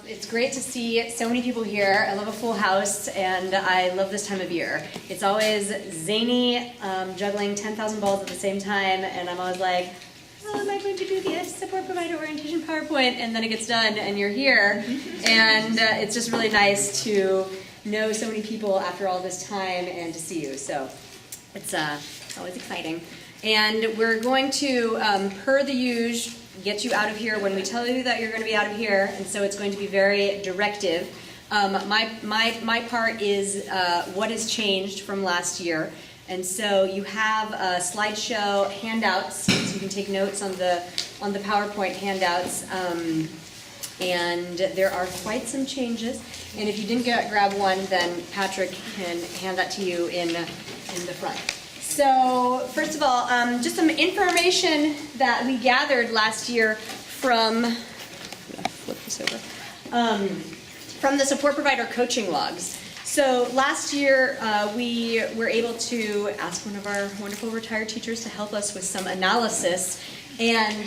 It's great to see so many people here. I love a full house, and I love this time of year. It's always zany, juggling 10,000 balls at the same time, and I'm always like, oh, am I going to do the support provider orientation PowerPoint? And then it gets done, and you're here. And it's just really nice to know so many people after all this time and to see you. So it's always exciting. And we're going to, per the usual, get you out of here when we tell you that you're going to be out of here, and so it's going to be very directive. My part is what has changed from last year, and so you have slideshow handouts, so you can take notes on the PowerPoint handouts, and there are quite some changes. And if you didn't grab one, then Patrick can hand that to you in the front. So first of all, just some information that we gathered last year from, I'm gonna flip this over, from the support provider coaching logs. So last year we were able to ask one of our wonderful retired teachers to help us with some analysis, and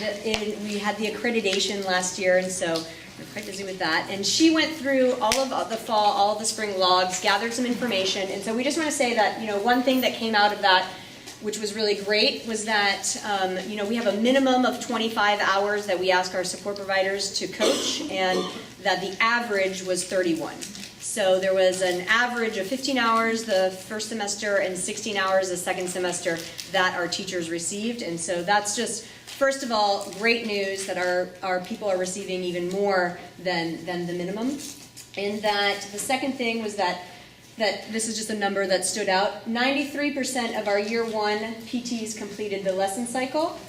we had the accreditation last year, and so we're quite busy with that. And she went through all of the fall, all of the spring logs, gathered some information, and so we just want to say that, one thing that came out of that, which was really great, was that we have a minimum of 25 hours that we ask our support providers to coach, and that the average was 31. So there was an average of 15 hours the first semester and 16 hours the second semester that our teachers received. And so that's just, first of all, great news that our people are receiving even more than the minimum. And that the second thing was that this is just a number that stood out. 93% of our year one PTs completed the lesson cycle.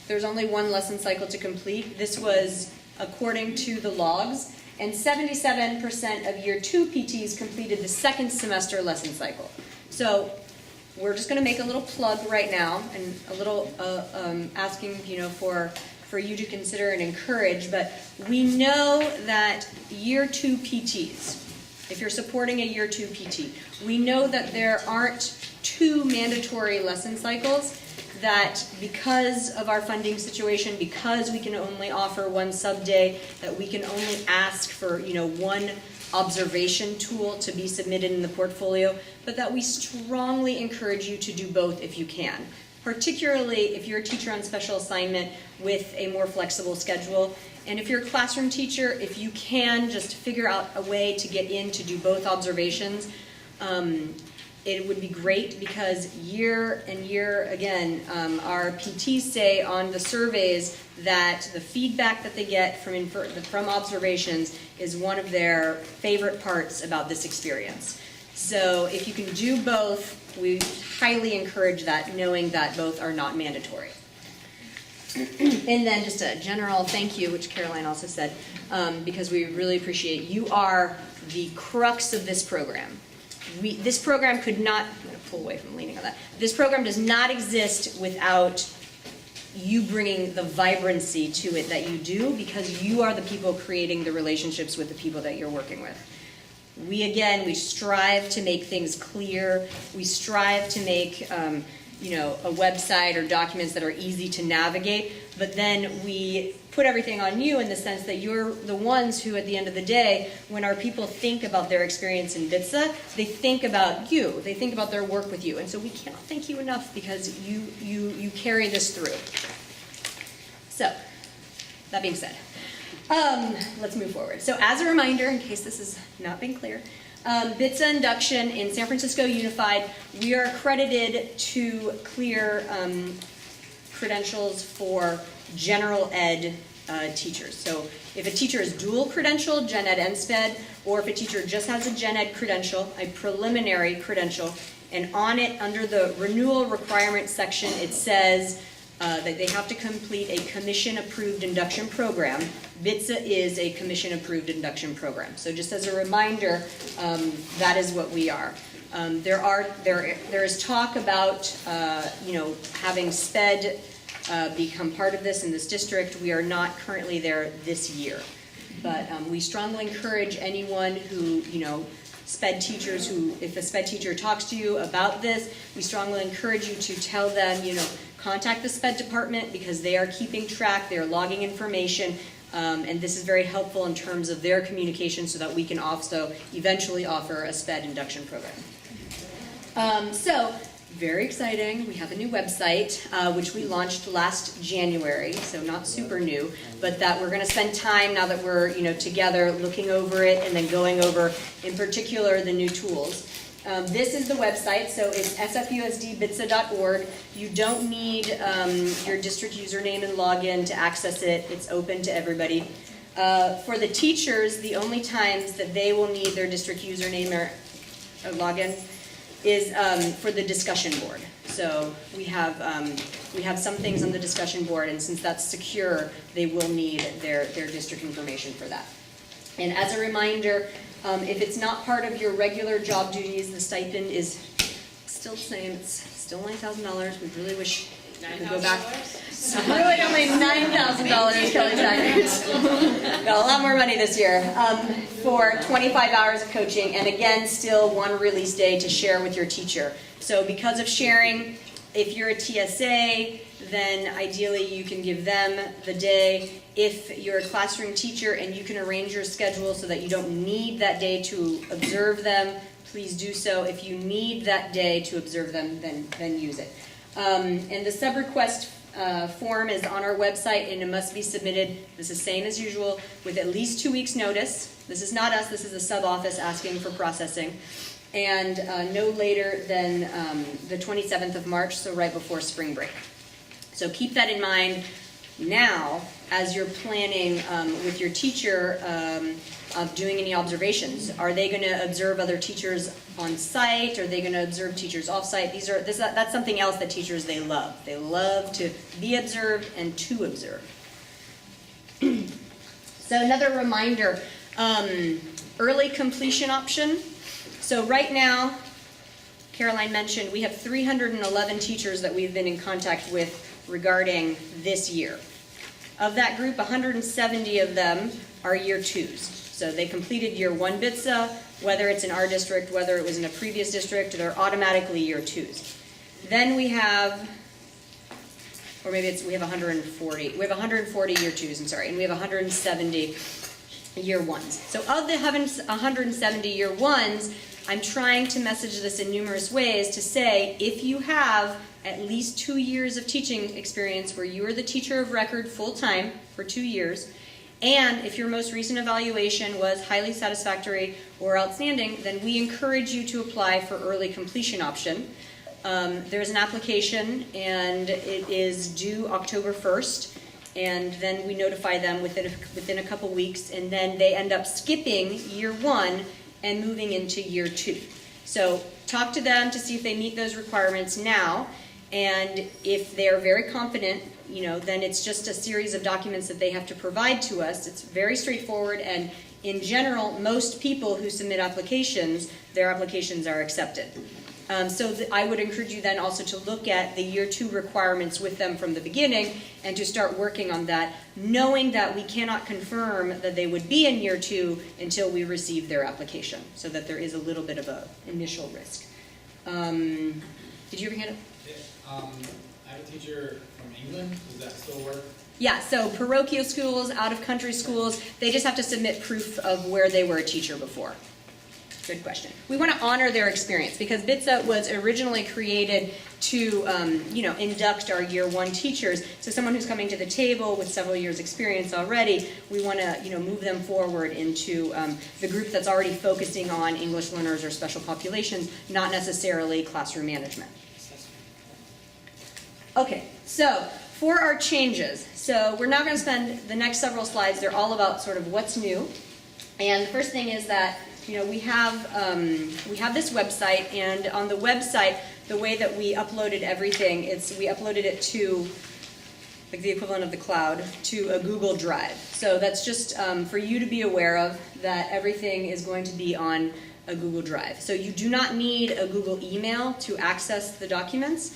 There's only one lesson cycle to complete. This was according to the logs. And 77% of year two PTs completed the second semester lesson cycle. So we're just going to make a little plug right now, and a little asking for you to consider and encourage. But we know that year two PTs, if you're supporting a year two PT, we know that there aren't two mandatory lesson cycles, that because of our funding situation, because we can only offer one sub-day, that we can only ask for one observation tool to be submitted in the portfolio, but that we strongly encourage you to do both if you can. Particularly if you're a teacher on special assignment with a more flexible schedule. And if you're a classroom teacher, if you can just figure out a way to get in to do both observations, it would be great, because year and year again, our PTs say on the surveys that the feedback that they get from observations is one of their favorite parts about this experience. So if you can do both, we highly encourage that, knowing that both are not mandatory. And then just a general thank you, which Caroline also said, because we really appreciate you are the crux of this program. This program could not, I'm going to pull away from leaning on that. This program does not exist without you bringing the vibrancy to it that you do, because you are the people creating the relationships with the people that you're working with. We strive to make things clear. We strive to make a website or documents that are easy to navigate, but then we put everything on you in the sense that you're the ones who, at the end of the day, when our people think about their experience in BITSA, they think about you. They think about their work with you. And so we cannot thank you enough, because you carry this through. So, that being said, let's move forward. So as a reminder, in case this has not been clear, BITSA induction in San Francisco Unified, we are accredited to clear credentials for general ed teachers. So if a teacher is dual credentialed, Gen Ed and SPED, or if a teacher just has a Gen Ed credential, a preliminary credential, and on it, under the renewal requirement section, it says that they have to complete a commission-approved induction program. BITSA is a commission-approved induction program. So just as a reminder, that is what we are. There is talk about having SPED become part of this in this district. We are not currently there this year, but we strongly encourage anyone who SPED teachers who, if a SPED teacher talks to you about this, we strongly encourage you to tell them, contact the SPED department because they are keeping track, they're logging information, and this is very helpful in terms of their communication so that we can also eventually offer a SPED induction program. So, very exciting. We have a new website, which we launched last January, so not super new, but that we're going to spend time now that we're together looking over it and then going over, in particular, the new tools. This is the website, so it's sfusdbitsa.org. You don't need your district username and login to access it. It's open to everybody. For the teachers, the only times that they will need their district username or login is for the discussion board. So we have some things on the discussion board, and since that's secure, they will need their district information for that. And as a reminder, if it's not part of your regular job duties, the stipend is still the same. It's still $9,000. We really wish we could go back. Really only $9,000, Kelly Taggart. Got a lot more money this year for 25 hours of coaching, and again, still one release day to share with your teacher. So because of sharing, if you're a TSA, then ideally you can give them the day. If you're a classroom teacher and you can arrange your schedule so that you don't need that day to observe them, please do so. If you need that day to observe them, then use it. And the sub-request form is on our website, and it must be submitted, this is same as usual, with at least 2 weeks notice. This is not us, this is the sub-office asking for processing. And no later than the 27th of March, so right before spring break. So keep that in mind now as you're planning with your teacher of doing any observations. Are they going to observe other teachers on site? Are they going to observe teachers off site? That's something else that teachers, they love. They love to be observed and to observe. So another reminder, early completion option. So right now, Caroline mentioned, we have 311 teachers that we've been in contact with regarding this year. Of that group, 170 of them are year twos. So they completed year one BITSA, whether it's in our district, whether it was in a previous district, they're automatically year twos. Then we have, or maybe we have 140. We have 140 year twos, and we have 170 year ones. So of the 170 year ones, I'm trying to message this in numerous ways to say, if you have at least 2 years of teaching experience where you are the teacher of record full-time for 2 years, and if your most recent evaluation was highly satisfactory or outstanding, then we encourage you to apply for early completion option. There's an application, and it is due October 1st, and then we notify them within a couple weeks, and then they end up skipping year one and moving into year two. So talk to them to see if they meet those requirements now, and if they're very confident, then it's just a series of documents that they have to provide to us. It's very straightforward, and in general, most people who submit applications, their applications are accepted. I would encourage you then also to look at the year two requirements with them from the beginning and to start working on that, knowing that we cannot confirm that they would be in year two until we receive their application, so that there is a little bit of an initial risk. Did you ever hand it? Yeah, I have a teacher from England. Does that still work? Yeah, so parochial schools, out-of-country schools, they just have to submit proof of where they were a teacher before. Good question. We want to honor their experience because BITSA was originally created to, induct our year one teachers. So someone who's coming to the table with several years experience already, we want to, move them forward into the group that's already focusing on English learners or special populations, not necessarily classroom management. Okay, so for our changes, so we're now going to spend the next several slides. They're all about sort of what's new. And the first thing is that we have this website, and on the website, the way that we uploaded everything, we uploaded it to, like the equivalent of the cloud, to a Google Drive. So that's just for you to be aware of that everything is going to be on a Google Drive. So you do not need a Google email to access the documents.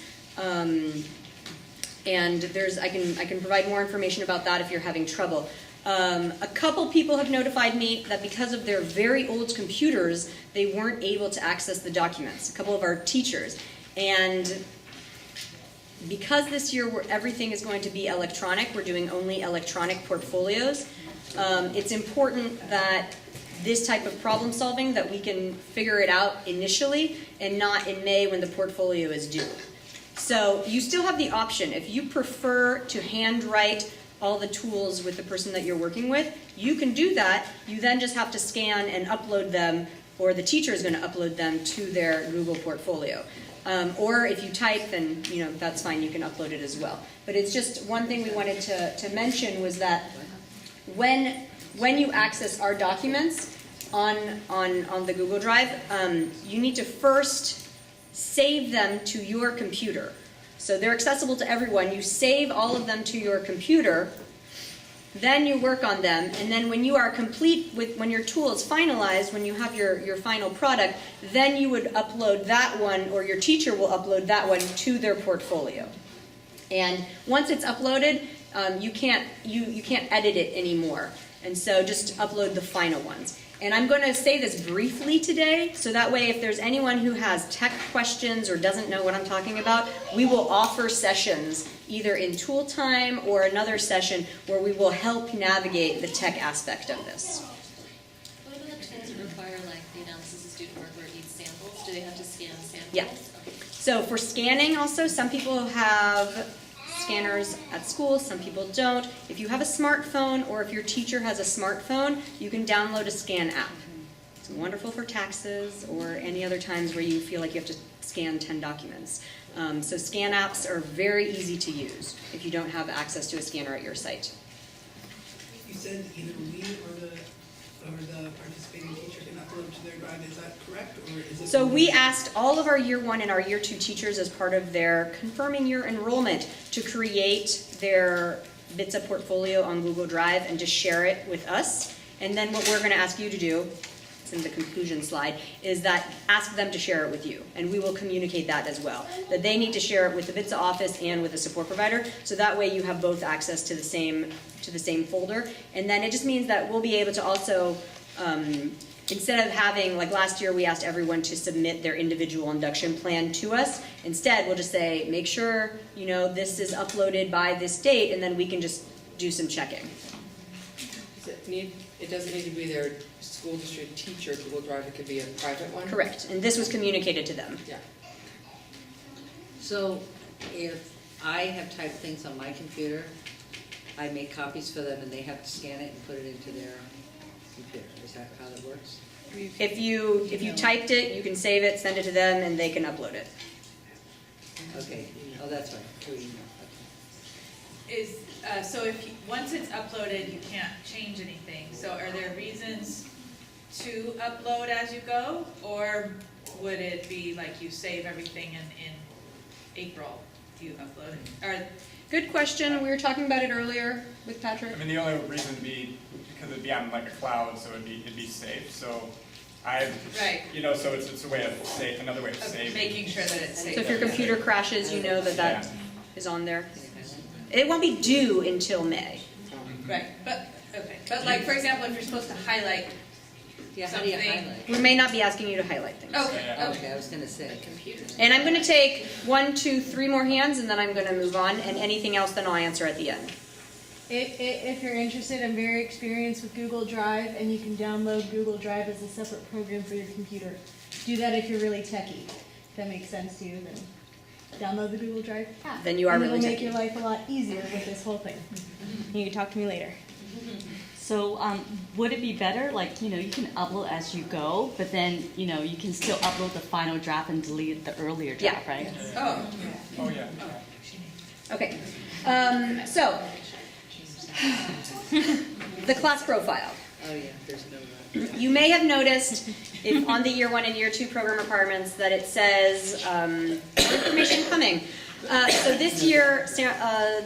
And I can provide more information about that if you're having trouble. A couple people have notified me that because of their very old computers, they weren't able to access the documents. A couple of our teachers. And because this year everything is going to be electronic, we're doing only electronic portfolios, it's important that this type of problem solving, that we can figure it out initially and not in May when the portfolio is due. So you still have the option. If you prefer to handwrite all the tools with the person that you're working with, you can do that. You then just have to scan and upload them, or the teacher is going to upload them to their Google portfolio. Or if you type, then that's fine, you can upload it as well. But it's just one thing we wanted to mention was that when you access our documents on the Google Drive, you need to first save them to your computer. So they're accessible to everyone. You save all of them to your computer, then you work on them, and then when you are complete when your tool is finalized, when you have your final product, then you would upload that one, or your teacher will upload that one to their portfolio. And once it's uploaded, you can't edit it anymore. And so just upload the final ones. And I'm going to say this briefly today, so that way if there's anyone who has tech questions or doesn't know what I'm talking about, we will offer sessions either in tool time or another session where we will help navigate the tech aspect of this. What about the things that require like the analysis of student work where it needs samples? Do they have to scan samples? Yeah. So for scanning also, some people have scanners at school, some people don't. If you have a smartphone or if your teacher has a smartphone, you can download a scan app. It's wonderful for taxes or any other times where you feel like you have to scan 10 documents. So scan apps are very easy to use if you don't have access to a scanner at your site. You said either we or the participating teacher can upload to their drive. Is that correct, or is it? So we asked all of our year 1 and our year 2 teachers as part of their confirming your enrollment to create their BITSA portfolio on Google Drive and just share it with us. And then what we're going to ask you to do, it's in the conclusion slide, is that ask them to share it with you. And we will communicate that as well. That they need to share it with the BITSA office and with the support provider, so that way you have both access to the same folder. And then it just means that we'll be able to also, instead of having, like last year we asked everyone to submit their individual induction plan to us, instead we'll just say, make sure this is uploaded by this date, and then we can just do some checking. It doesn't need to be their school district teacher Google Drive, it could be a private one? Correct, and this was communicated to them. Yeah. So if I have typed things on my computer, I make copies for them and they have to scan it and put it into their computer. Is that how that works? If you typed it, you can save it, send it to them, and they can upload it. Okay. Oh, that's right. Through email. Okay. So once it's uploaded, you can't change anything. So are there reasons to upload as you go, or would it be like you save everything in April? Do you upload it? Or Good question. We were talking about it earlier with Patrick. I mean, the only reason would be because it'd be on like a cloud, so it'd be safe. So I, right. So it's a way of another way of saving. Making sure that it's safe. So if your computer crashes, you know that is on there. It won't be due until May. Right, but like for example, if you're supposed to highlight Yeah, how do you something. highlight? We may not be asking you to highlight things. Okay, Okay, I was going to say. Computers. And I'm going to take 1, 2, 3 more hands, and then I'm going to move on. And anything else, then I'll answer at the end. If you're interested, I'm very experienced with Google Drive, and you can download Google Drive as a separate program for your computer. Do that if you're really techie. If that makes sense to you, then download the Google Drive app. Then you are and really it'll make techie. your life a lot easier with this whole thing. You can talk to me later. So would it be better, like, you can upload as you go, but then, you can still upload the final draft and delete the earlier draft, right? Oh, Oh yeah. Okay. So, the class profile. Oh, yeah, there's no... You may have noticed if on the year 1 and year 2 program requirements that it says more information coming. So this year,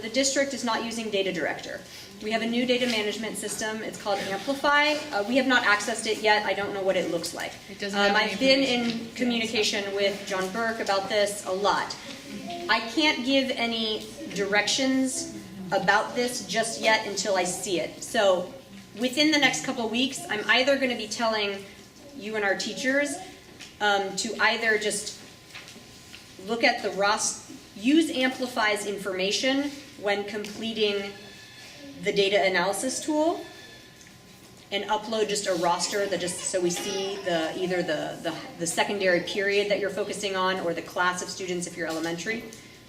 the district is not using Data Director. We have a new data management system. It's called Amplify. We have not accessed it yet. I don't know what it looks like. It doesn't have any I've been in communication with John Burke about this a lot. I can't give any directions about this just yet until I see it. So within the next couple of weeks, I'm either going to be telling you and our teachers to either just look at the use Amplify's information when completing the data analysis tool, and upload just a roster that just so we see either the secondary period that you're focusing on or the class of students if you're elementary.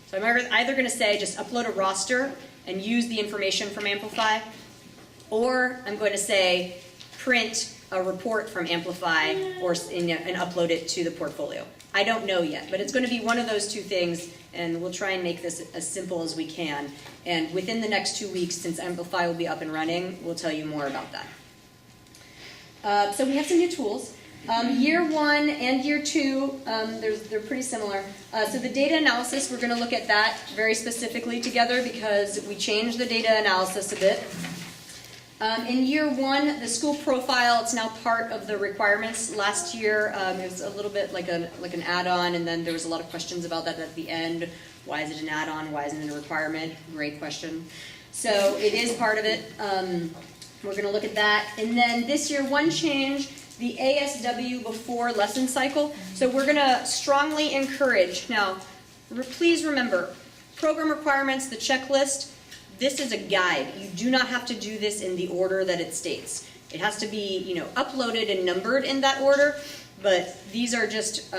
So I'm either going to say just upload a roster and use the information from Amplify, or I'm going to say print a report from Amplify and upload it to the portfolio. I don't know yet, but it's going to be one of those two things, and we'll try and make this as simple as we can. And within the next 2 weeks, since Amplify will be up and running, we'll tell you more about that. So we have some new tools. Year 1 and year 2, they're pretty similar. So the data analysis, we're going to look at that very specifically together because we changed the data analysis a bit. In year 1, the school profile, it's now part of the requirements. Last year, it was a little bit like an add-on, and then there was a lot of questions about that at the end. Why is it an add-on? Why isn't it a requirement? Great question. So it is part of it. We're going to look at that. And then this year, one change, the ASW before lesson cycle. So we're going to strongly encourage. Now, please remember, program requirements, the checklist, this is a guide. You do not have to do this in the order that it states. It has to be, uploaded and numbered in that order, but these are just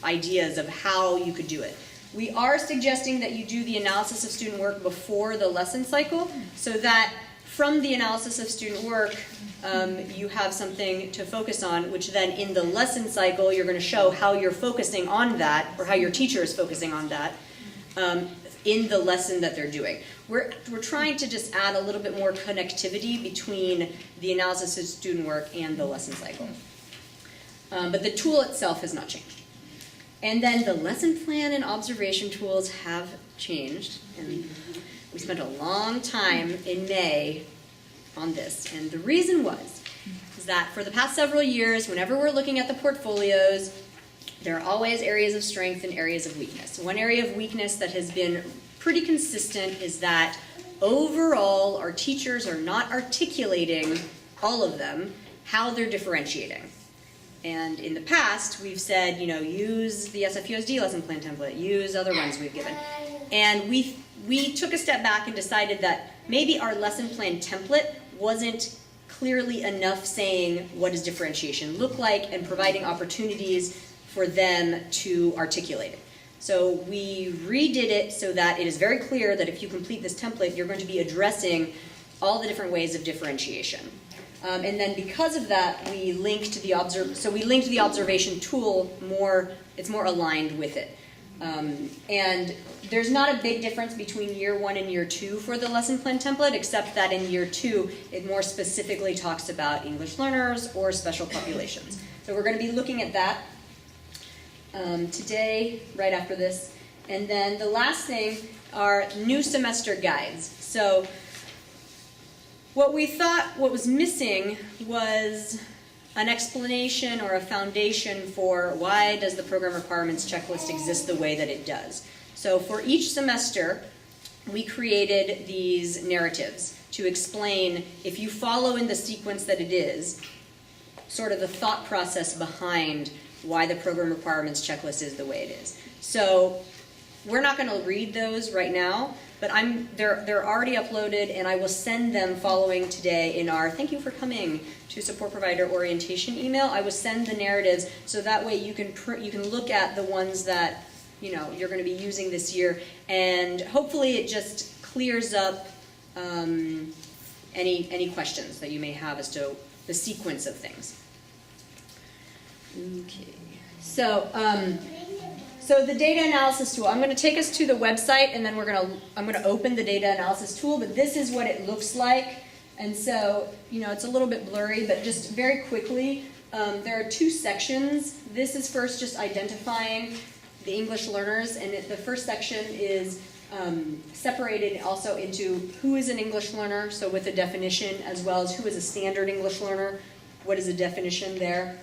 ideas of how you could do it. We are suggesting that you do the analysis of student work before the lesson cycle, so that from the analysis of student work, you have something to focus on, which then in the lesson cycle, you're going to show how you're focusing on that, or how your teacher is focusing on that, in the lesson that they're doing. We're trying to just add a little bit more connectivity between the analysis of student work and the lesson cycle. But the tool itself has not changed. And then the lesson plan and observation tools have changed. And we spent a long time in May on this. And the reason is that for the past several years, whenever we're looking at the portfolios, there are always areas of strength and areas of weakness. One area of weakness that has been pretty consistent is that overall our teachers are not articulating, all of them, how they're differentiating. And in the past, we've said, use the SFUSD lesson plan template, use other ones we've given. And we took a step back and decided that maybe our lesson plan template wasn't clearly enough saying what does differentiation look like and providing opportunities for them to articulate it. So we redid it so that it is very clear that if you complete this template, you're going to be addressing all the different ways of differentiation. And then because of that, we linked the observation tool more. It's more aligned with it. And there's not a big difference between year 1 and year 2 for the lesson plan template, except that in year 2, it more specifically talks about English learners or special populations. So we're going to be looking at that today, right after this. And then the last thing are new semester guides. So what we thought what was missing was an explanation or a foundation for why does the program requirements checklist exist the way that it does. So for each semester, we created these narratives to explain, if you follow in the sequence that it is, sort of the thought process behind why the program requirements checklist is the way it is. So we're not going to read those right now, but they're already uploaded, and I will send them following today in our thank you for coming to support provider orientation email. I will send the narratives so that way you can look at the ones that you're going to be using this year, and hopefully it just clears up any questions that you may have as to the sequence of things. Okay, so the data analysis tool. I'm going to take us to the website, and then I'm going to open the data analysis tool. But this is what it looks like, and so it's a little bit blurry. But just very quickly, there are 2 sections. This is first just identifying the English learners, and the first section is separated also into who is an English learner, so with a definition, as well as who is a standard English learner. What is the definition there?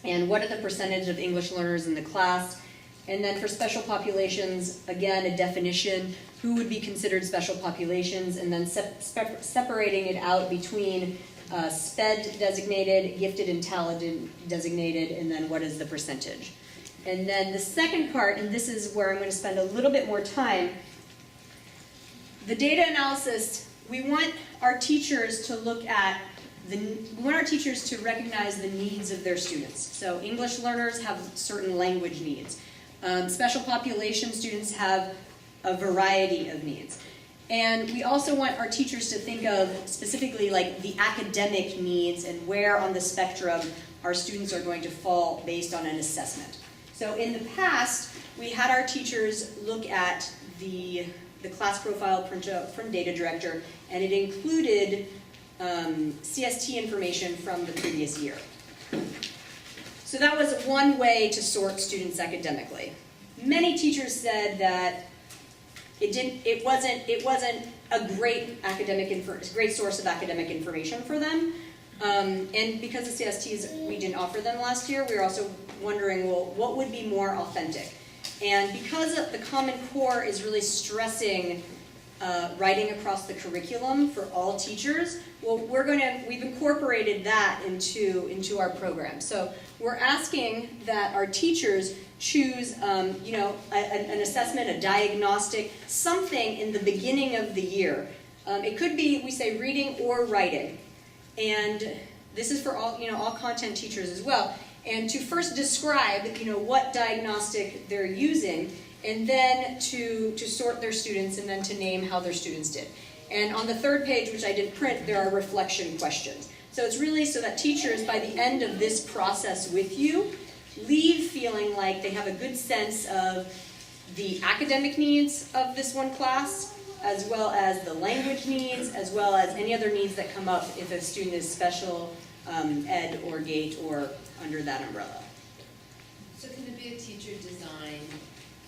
And what are the percentage of English learners in the class? And then for special populations, again, a definition, who would be considered special populations, and then separating it out between SPED designated, gifted and talented designated, and then what is the percentage. And then the second part, and this is where I'm going to spend a little bit more time, the data analysis, we want our teachers to look at we want our teachers to recognize the needs of their students. So English learners have certain language needs. Special population students have a variety of needs. And we also want our teachers to think of specifically like the academic needs and where on the spectrum our students are going to fall based on an assessment. So in the past, we had our teachers look at the class profile printout from Data Director, and it included CST information from the previous year. So that was one way to sort students academically. Many teachers said that it wasn't a great source of academic information for them. And because of CSTs we didn't offer them last year, we were also wondering, well, what would be more authentic? And because of the Common Core is really stressing writing across the curriculum for all teachers, well, we've incorporated that into our program. So we're asking that our teachers choose, an assessment, a diagnostic, something in the beginning of the year. It could be, we say, reading or writing. And this is for all content teachers as well. And to first describe, what diagnostic they're using, and then to sort their students, and then to name how their students did. And on the third page, which I didn't print, there are reflection questions. So it's really so that teachers, by the end of this process with you, leave feeling like they have a good sense of the academic needs of this one class, as well as the language needs, as well as any other needs that come up if a student is special ed or GATE or under that umbrella. So can it be a teacher designed?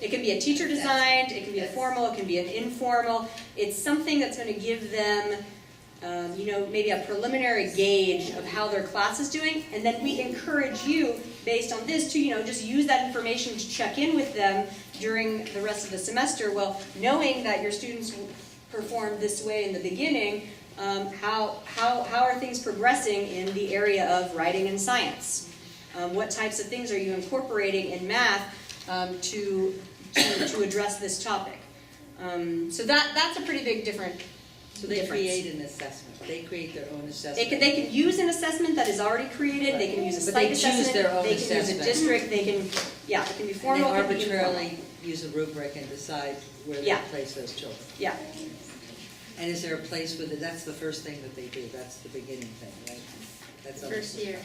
It can be a teacher designed, it can be a formal, it can be an informal. It's something that's going to give them, maybe a preliminary gauge of how their class is doing, and then we encourage you, based on this, to just use that information to check in with them during the rest of the semester. Well, knowing that your students performed this way in the beginning, how are things progressing in the area of writing and science? What types of things are you incorporating in math to address this topic? So that's a pretty big difference. So they create an assessment. They create their own assessment. They can use an assessment that is already created. Right. They can use a site assessment. But they choose their own they assessment. Can use a district. They can, it can be formal. And they arbitrarily use a rubric and decide where they place those children. Yeah. And is there a place with it? That's the first thing that they do. That's the beginning thing, right? That's First year.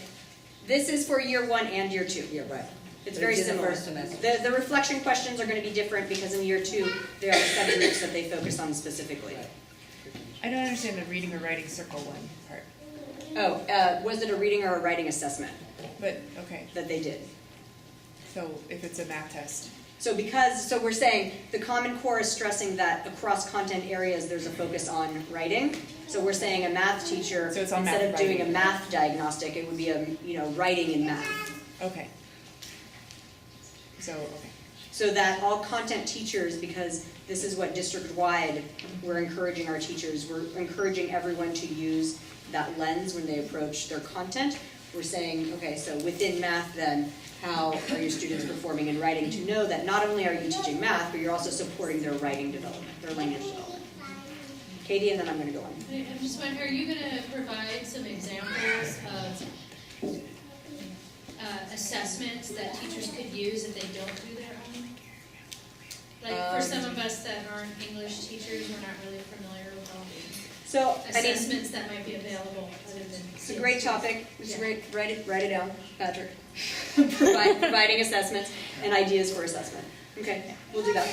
This is for year 1 and year 2. Yeah, right. It's very similar. The first semester. The reflection questions are going to be different because in year 2 there are subgroups that they focus on specifically. Right. I don't understand the reading or writing circle one part. Oh, was it a reading or a writing assessment? But, okay, That they did. so if it's a math test. So we're saying the Common Core is stressing that across content areas there's a focus on writing. So we're saying a math teacher, So it's on instead math of doing a writing. math diagnostic, it would be writing in math. Okay. So, okay. So that all content teachers, because this is what district-wide we're encouraging our teachers, we're encouraging everyone to use that lens when they approach their content. We're saying, okay, so within math then, how are your students performing in writing, to know that not only are you teaching math, but you're also supporting their writing development, their language development. Katie, and then I'm going to go on. I'm just wondering, are you going to provide some examples of assessments that teachers could use if they don't do their own? Like for some of us that aren't English teachers, we're not really familiar with all the assessments that might be available other than. It's a great topic. It's great. Write it down, Patrick. Providing assessments and ideas for assessment. Okay, we'll do that.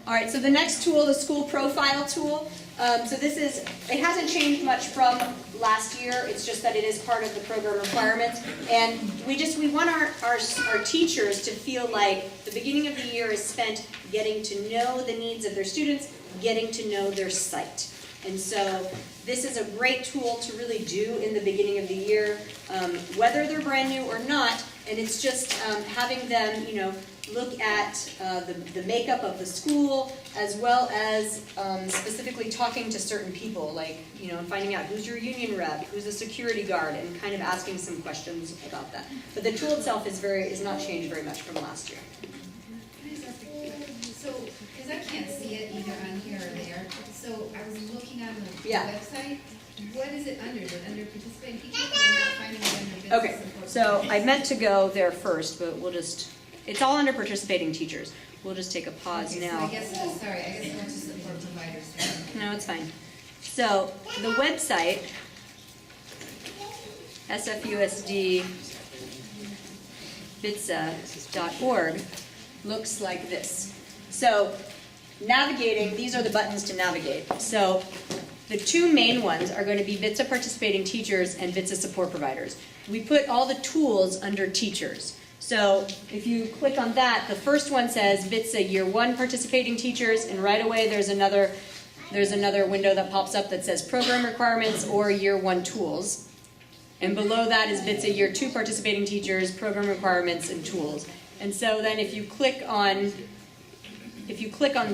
All right, so the next tool, the school profile tool. So it hasn't changed much from last year. It's just that it is part of the program requirements. And we want our teachers to feel like the beginning of the year is spent getting to know the needs of their students, getting to know their site. And so this is a great tool to really do in the beginning of the year, whether they're brand new or not. And it's just having them, look at the makeup of the school, as well as specifically talking to certain people, like, you know, finding out who's your union rep, who's a security guard, and kind of asking some questions about that. But the tool itself is not changed very much from last year. So, because I can't see it either on here or there, so I was looking on the Yeah. website. What is it under? Is it under participating teachers? I'm not finding it under business Okay, support so I providers. meant to go there first, but we'll just, it's all under participating teachers. We'll just take a pause Okay, so now. I guess, sorry, I guess I went to support providers. No, it's fine. So the website, sfusd-bitsa.org, looks like this. So navigating, these are the buttons to navigate. So the two main ones are going to be BITSA participating teachers and BITSA support providers. We put all the tools under teachers. So if you click on that, the first one says BITSA Year 1 participating teachers, and right away there's another window that pops up that says program requirements or Year 1 tools. And below that is BITSA Year 2 participating teachers, program requirements, and tools. And so then if you click on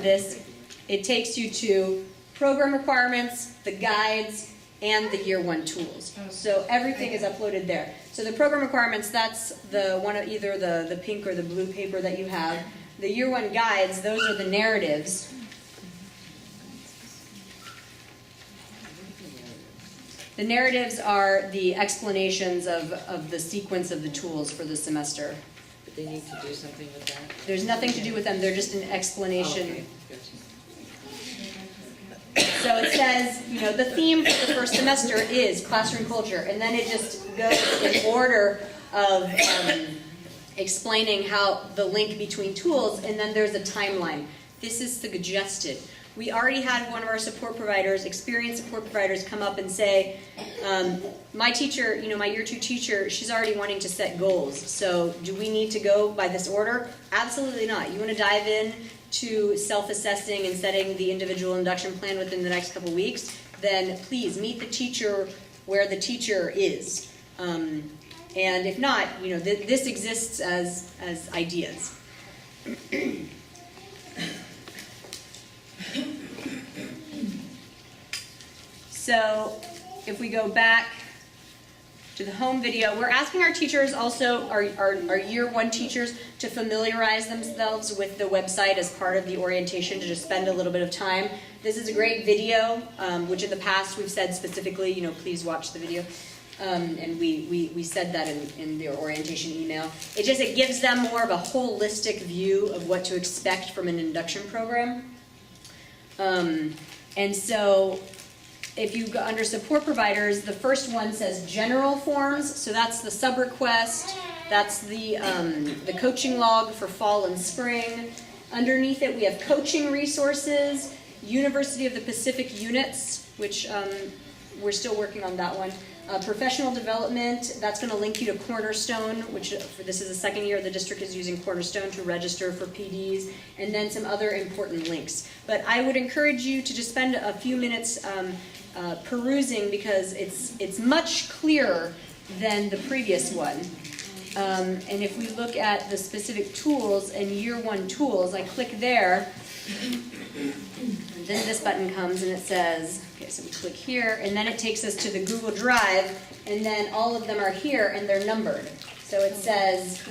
this, it takes you to program requirements, the guides, and the Year 1 tools. So everything is uploaded there. So the program requirements, that's the one of either the pink or the blue paper that you have. The Year 1 guides, those are the narratives. The narratives are the explanations of the sequence of the tools for the semester. But they need to do something with that? There's nothing to do with them, they're just an explanation. Okay, gotcha. So it says, you know, the theme for the first semester is classroom culture, and then it just goes in order of explaining how the link between tools, and then there's a timeline. This is suggested. We already had one of our support providers, experienced support providers, come up and say, my teacher, you know, my Year 2 teacher, she's already wanting to set goals. So do we need to go by this order? Absolutely not. You want to dive in to self-assessing and setting the individual induction plan within the next couple weeks, then please meet the teacher where the teacher is. And if not, you know, this exists as ideas. So if we go back to the home video, we're asking our teachers also, our Year 1 teachers, to familiarize themselves with the website as part of the orientation, to just spend a little bit of time. This is a great video, which in the past we've said specifically, you know, please watch the video. And we said that in the orientation email. It gives them more of a holistic view of what to expect from an induction program. And so if you go under support providers, the first one says general forms, so that's the sub-request, that's the coaching log for fall and spring. Underneath it we have coaching resources, University of the Pacific units, which we're still working on that one. Professional development, that's going to link you to Cornerstone, which this is the second year the district is using Cornerstone to register for PDs, and then some other important links. But I would encourage you to just spend a few minutes perusing, because it's much clearer than the previous one. And if we look at the specific tools and Year 1 tools, I click there, then this button comes and it says, okay, so we click here, and then it takes us to the Google Drive, and then all of them are here and they're numbered. So it says,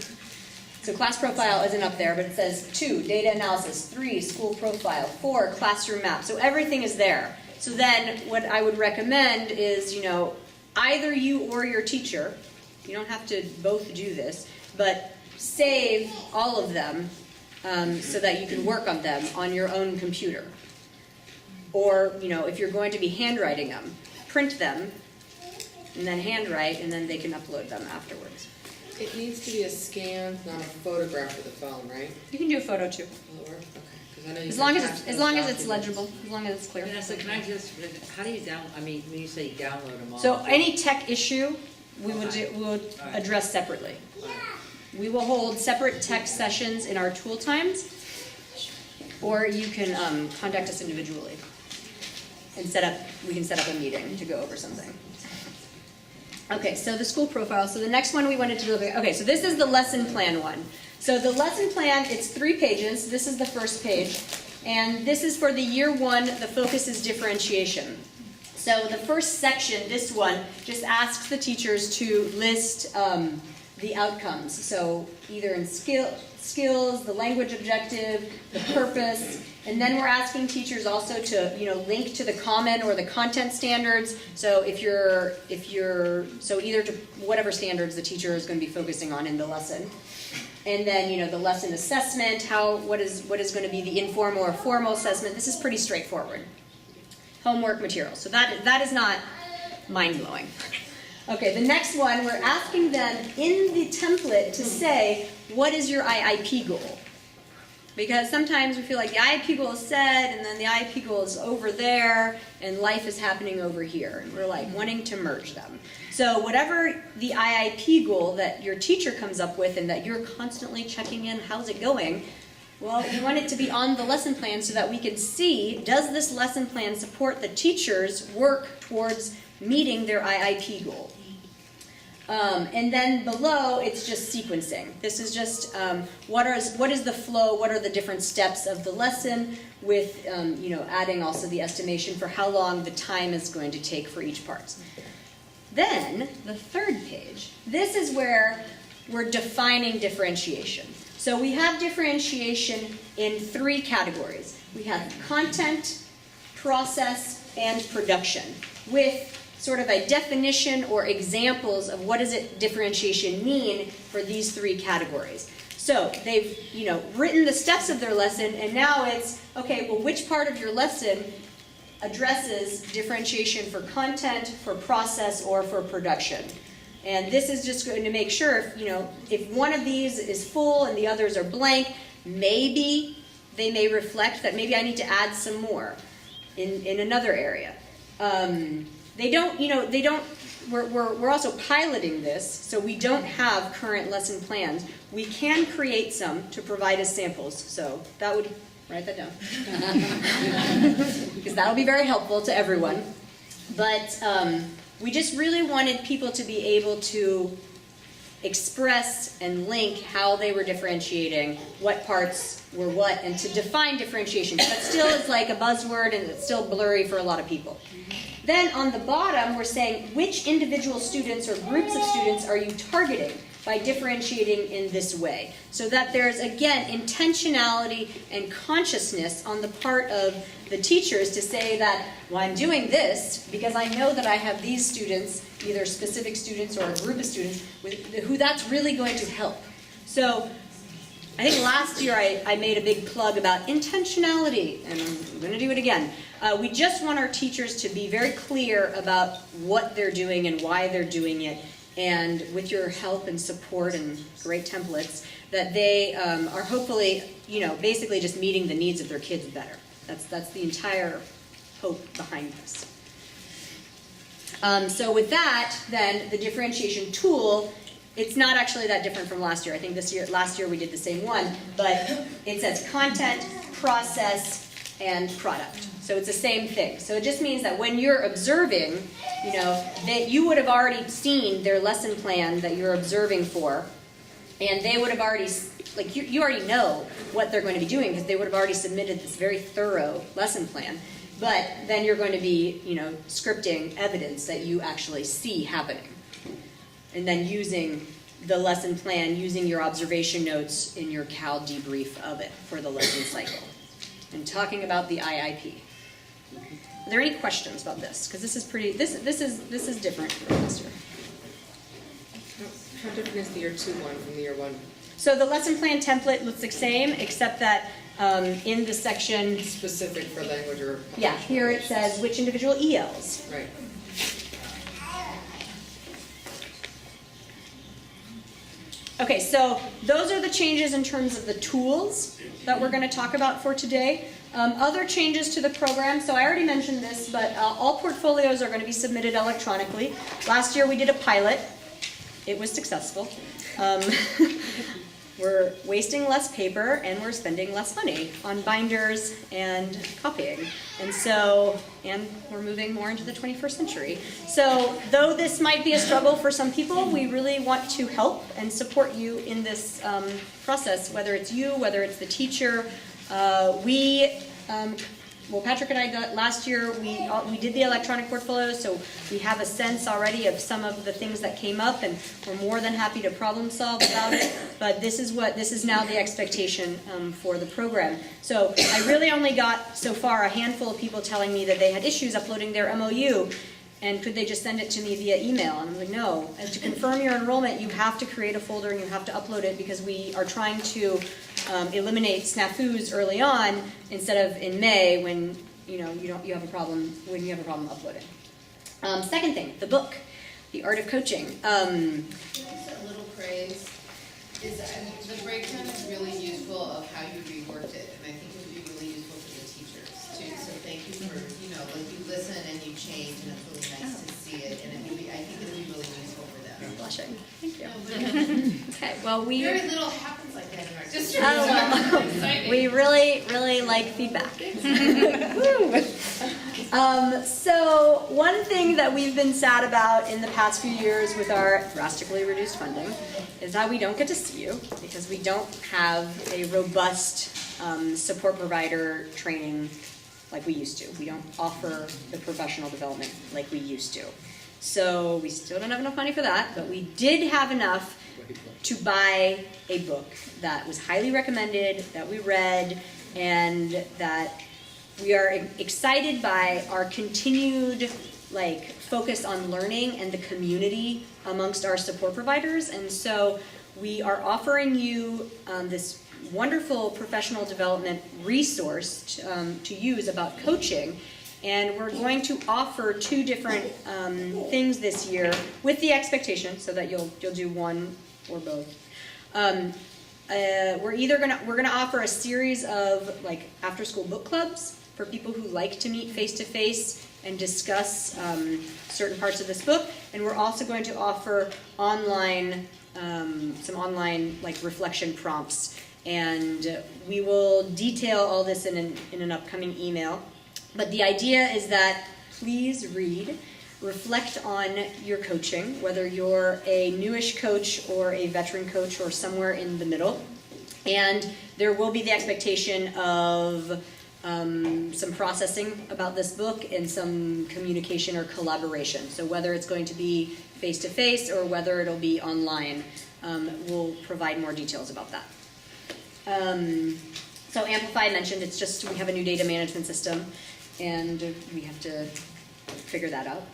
so class profile isn't up there, but it says 2, data analysis, 3, school profile, 4, classroom map. So everything is there. So then what I would recommend is, you know, either you or your teacher, you don't have to both do this, but save all of them so that you can work on them on your own computer. Or, you know, if you're going to be handwriting them, print them, and then handwrite, and then they can upload them afterwards. It needs to be a scan, not a photograph of the phone, right? You can do a photo too. Will it work? Okay. 'Cause I know you As can long attach as those it's documents. legible, as long as it's clear. Vanessa, can I just, how do you when you say you download them all? So any tech issue, we will address separately. We will hold separate tech sessions in our tool times, or you can contact us individually and we can set up a meeting to go over something. Okay, so the school profile. So the next one we wanted to look at, okay, so this is the lesson plan one. So the lesson plan, it's 3 pages. This is the first page. And this is for the year 1, the focus is differentiation. So the first section, this one, just asks the teachers to list the outcomes. So either in skills, the language objective, the purpose, and then we're asking teachers also to, link to the common or the content standards. So so either to whatever standards the teacher is going to be focusing on in the lesson. And then, the lesson assessment, what is going to be the informal or formal assessment. This is pretty straightforward. Homework materials. So that is not mind-blowing. Okay, the next one, we're asking them in the template to say, what is your IIP goal? Because sometimes we feel like the IIP goal is set, and then the IIP goal is over there, and life is happening over here. And we're like wanting to merge them. So whatever the IIP goal that your teacher comes up with and that you're constantly checking in, how's it going? Well, we want it to be on the lesson plan so that we can see, does this lesson plan support the teacher's work towards meeting their IIP goal? And then below, it's just sequencing. This is just what is the flow, what are the different steps of the lesson with, adding also the estimation for how long the time is going to take for each part. Then, the third page, this is where we're defining differentiation. So we have differentiation in 3 categories. We have content, process, and production, with sort of a definition or examples of what does it differentiation mean for these 3 categories. So they've written the steps of their lesson, and now it's, okay, well, which part of your lesson addresses differentiation for content, for process, or for production? And this is just going to make sure if one of these is full and the others are blank, maybe they may reflect that maybe I need to add some more in another area. We're also piloting this, so we don't have current lesson plans. We can create some to provide as samples, so that would, write that down. Because that'll be very helpful to everyone. But we just really wanted people to be able to express and link how they were differentiating, what parts were what, and to define differentiation. But still, it's like a buzzword, and it's still blurry for a lot of people. Then on the bottom, we're saying which individual students or groups of students are you targeting by differentiating in this way? So that there's, again, intentionality and consciousness on the part of the teachers to say that, well, I'm doing this because I know that I have these students, either specific students or a group of students, who that's really going to help. So I think last year I made a big plug about intentionality, and I'm going to do it again. We just want our teachers to be very clear about what they're doing and why they're doing it, and with your help and support and great templates, that they are hopefully, basically just meeting the needs of their kids better. That's the entire hope behind this. So with that, then, the differentiation tool, it's not actually that different from last year. I think last year we did the same one, but it says content, process, and product. So it's the same thing. So it just means that when you're observing, that you would have already seen their lesson plan that you're observing for, and they would have already, you already know what they're going to be doing because they would have already submitted this very thorough lesson plan. But then you're going to be, scripting evidence that you actually see happening. And then using the lesson plan, using your observation notes in your Cal debrief of it for the lesson cycle. And talking about the IIP. Are there any questions about this? Because this is pretty. This is different from last year. How different is the year 2 one from the year 1? So the lesson plan template looks the same, except that in the section Specific for language or... Yeah, here it says which individual ELs. Right. Okay, so those are the changes in terms of the tools that we're going to talk about for today. Other changes to the program, so I already mentioned this, but all portfolios are going to be submitted electronically. Last year we did a pilot. It was successful. we're wasting less paper and we're spending less money on binders and copying. And so, and we're moving more into the 21st century. So though this might be a struggle for some people, we really want to help and support you in this process, whether it's you, whether it's the teacher. Well, Patrick and I, last year, we did the electronic portfolio, so we have a sense already of some of the things that came up, and we're more than happy to problem solve about it. But this is now the expectation for the program. So I really only got so far a handful of people telling me that they had issues uploading their MOU, and could they just send it to me via email? And I'm like, no. And to confirm your enrollment, you have to create a folder and you have to upload it, because we are trying to eliminate snafus early on instead of in May when you have a problem uploading. Second thing, the book, The Art of Coaching. Just a little praise is the breakdown is really useful of how you reworked it, and I think it would be really useful for the teachers too. So thank you for like you listen and you change, and it's really nice to see it, and I think it would be really useful for them. I'm blushing. Thank you. Okay. Well, very little happens like that in our district. We really like feedback. So one thing that we've been sad about in the past few years with our drastically reduced funding is that we don't get to see you, because we don't have a robust support provider training like we used to. We don't offer the professional development like we used to. So we still don't have enough money for that, but we did have enough to buy a book that was highly recommended, that we read, and that we are excited by our continued focus on learning and the community amongst our support providers. And so we are offering you this wonderful professional development resource to use about coaching. And we're going to offer 2 different things this year, with the expectation so that you'll do one or both. We're gonna offer a series of after school book clubs for people who like to meet face to face and discuss certain parts of this book. And we're also going to offer online some online reflection prompts. And we will detail all this in an upcoming email. But the idea is that please read, reflect on your coaching, whether you're a newish coach or a veteran coach or somewhere in the middle. And there will be the expectation of some processing about this book and some communication or collaboration. So whether it's going to be face-to-face or whether it'll be online, we'll provide more details about that. So Amplify, I mentioned, it's just we have a new data management system, and we have to figure that out.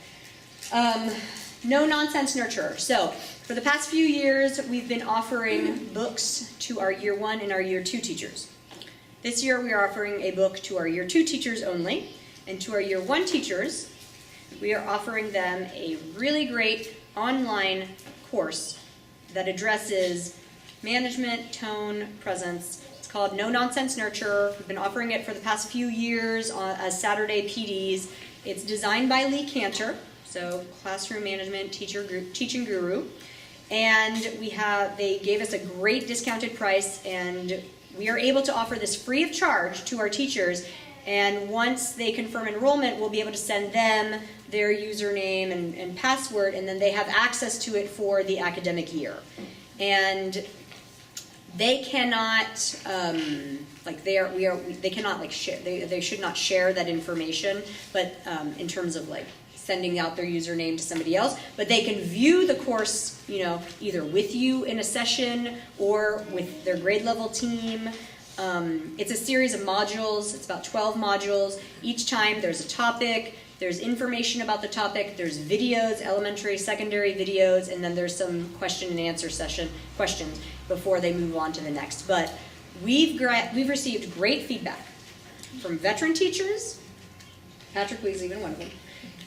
No Nonsense Nurturer. So for the past few years, we've been offering books to our Year 1 and our Year 2 teachers. This year, we are offering a book to our Year 2 teachers only, and to our Year 1 teachers, we are offering them a really great online course that addresses management, tone, presence. It's called No Nonsense Nurturer. We've been offering it for the past few years as Saturday PDs. It's designed by Lee Cantor, so classroom management teaching guru. And they gave us a great discounted price, and we are able to offer this free of charge to our teachers. And once they confirm enrollment, we'll be able to send them their username and password, and then they have access to it for the academic year. And they cannot, they cannot share. They should not share that information. But in terms of sending out their username to somebody else, but they can view the course, either with you in a session or with their grade level team. It's a series of modules. It's about 12 modules. Each time there's a topic, there's information about the topic, there's videos, elementary, secondary videos, and then there's some question and answer questions before they move on to the next. But we've received great feedback from veteran teachers, Patrick Lee's even one of them,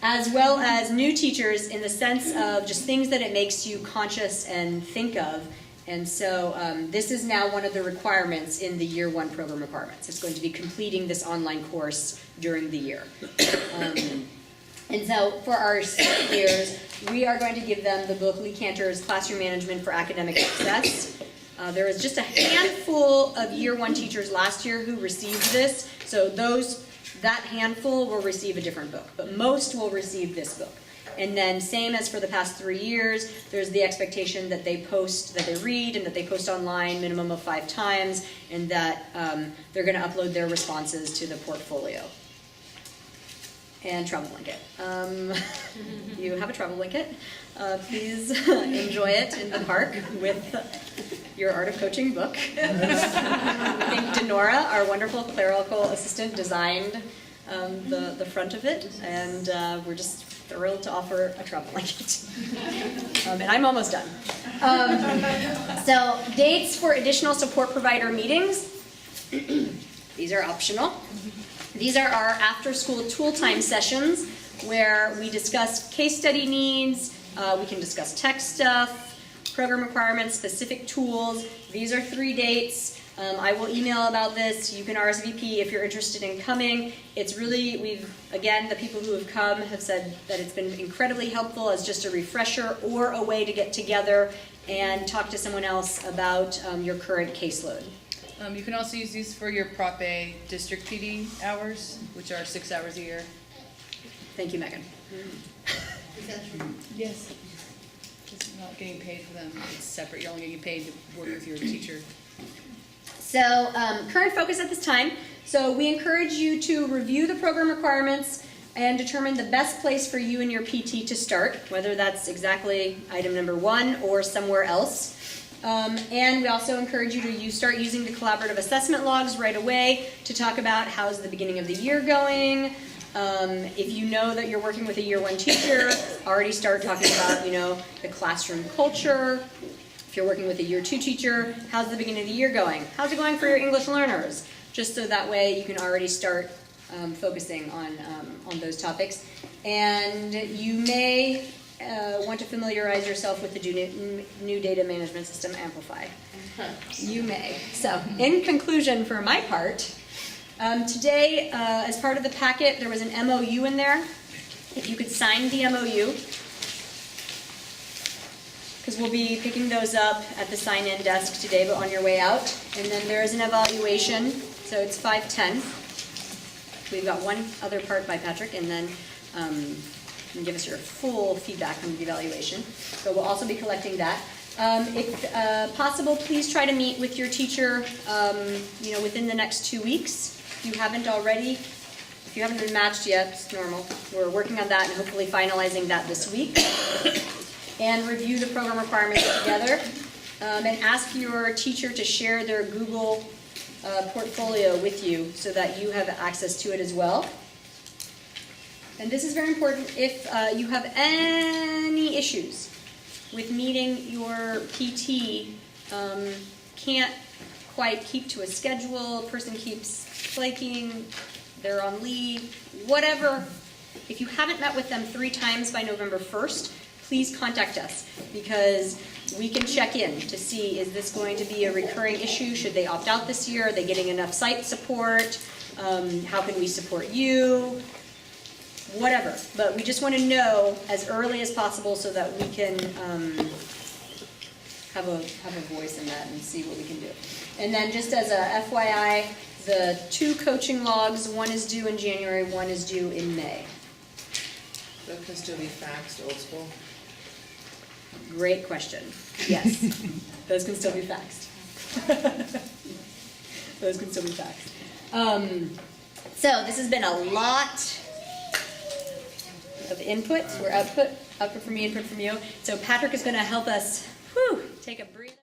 as well as new teachers, in the sense of just things that it makes you conscious and think of. And so this is now one of the requirements in the Year 1 program requirements. It's going to be completing this online course during the year. And so for our second years, we are going to give them the book Lee Cantor's Classroom Management for Academic Success. There was just a handful of year 1 teachers last year who received this, so that handful will receive a different book, but most will receive this book. And then same as for the past 3 years, there's the expectation that they read and that they post online minimum of 5 times, and that they're going to upload their responses to the portfolio. And travel blanket. You have a travel blanket. Please enjoy it in the park with your Art of Coaching book. I think Denora, our wonderful clerical assistant, designed the front of it, and we're just thrilled to offer a travel blanket. And I'm almost done. So dates for additional support provider meetings. These are optional. These are our after-school tool time sessions where we discuss case study needs, we can discuss tech stuff, program requirements, specific tools. These are 3 dates. I will email about this. You can RSVP if you're interested in coming. It's really, again, the people who have come have said that it's been incredibly helpful as just a refresher or a way to get together and talk to someone else about your current caseload. You can also use these for your Prop A district PD hours, which are 6 hours a year. Thank you, Megan. Is that true? Yes. Just not getting paid for them. It's separate. You're only getting paid to work with your teacher. So current focus at this time. So we encourage you to review the program requirements and determine the best place for you and your PT to start, whether that's exactly item number 1 or somewhere else. And we also encourage you to start using the collaborative assessment logs right away to talk about how's the beginning of the year going. If you know that you're working with a year 1 teacher, already start talking about, the classroom culture. If you're working with a year 2 teacher, how's the beginning of the year going? How's it going for your English learners? Just so that way you can already start focusing on those topics. And you may want to familiarize yourself with the new data management system, Amplify. You may. So, in conclusion, for my part, today, as part of the packet, there was an MOU in there. If you could sign the MOU, because we'll be picking those up at the sign-in desk today, but on your way out. And then there is an evaluation, so it's 5:10. We've got one other part by Patrick, and then you can give us your full feedback on the evaluation. But we'll also be collecting that. If possible, please try to meet with your teacher, within the next 2 weeks. If you haven't already, if you haven't been matched yet, it's normal. We're working on that and hopefully finalizing that this week. And review the program requirements together. And ask your teacher to share their Google portfolio with you so that you have access to it as well. And this is very important. If you have any issues with meeting your PT, can't quite keep to a schedule, person keeps flaking, they're on leave, whatever. If you haven't met with them 3 times by November 1st, please contact us, because we can check in to see, is this going to be a recurring issue? Should they opt out this year? Are they getting enough site support? How can we support you? Whatever. But we just want to know as early as possible so that we can have a voice in that and see what we can do. And then just as a FYI, the 2 coaching logs, one is due in January, one is due in May. That can still be faxed, old school? Great question. Yes, those can still be faxed. Those can still be faxed. So this has been a lot of input or output from me, input from you. So Patrick is going to help us take a breather.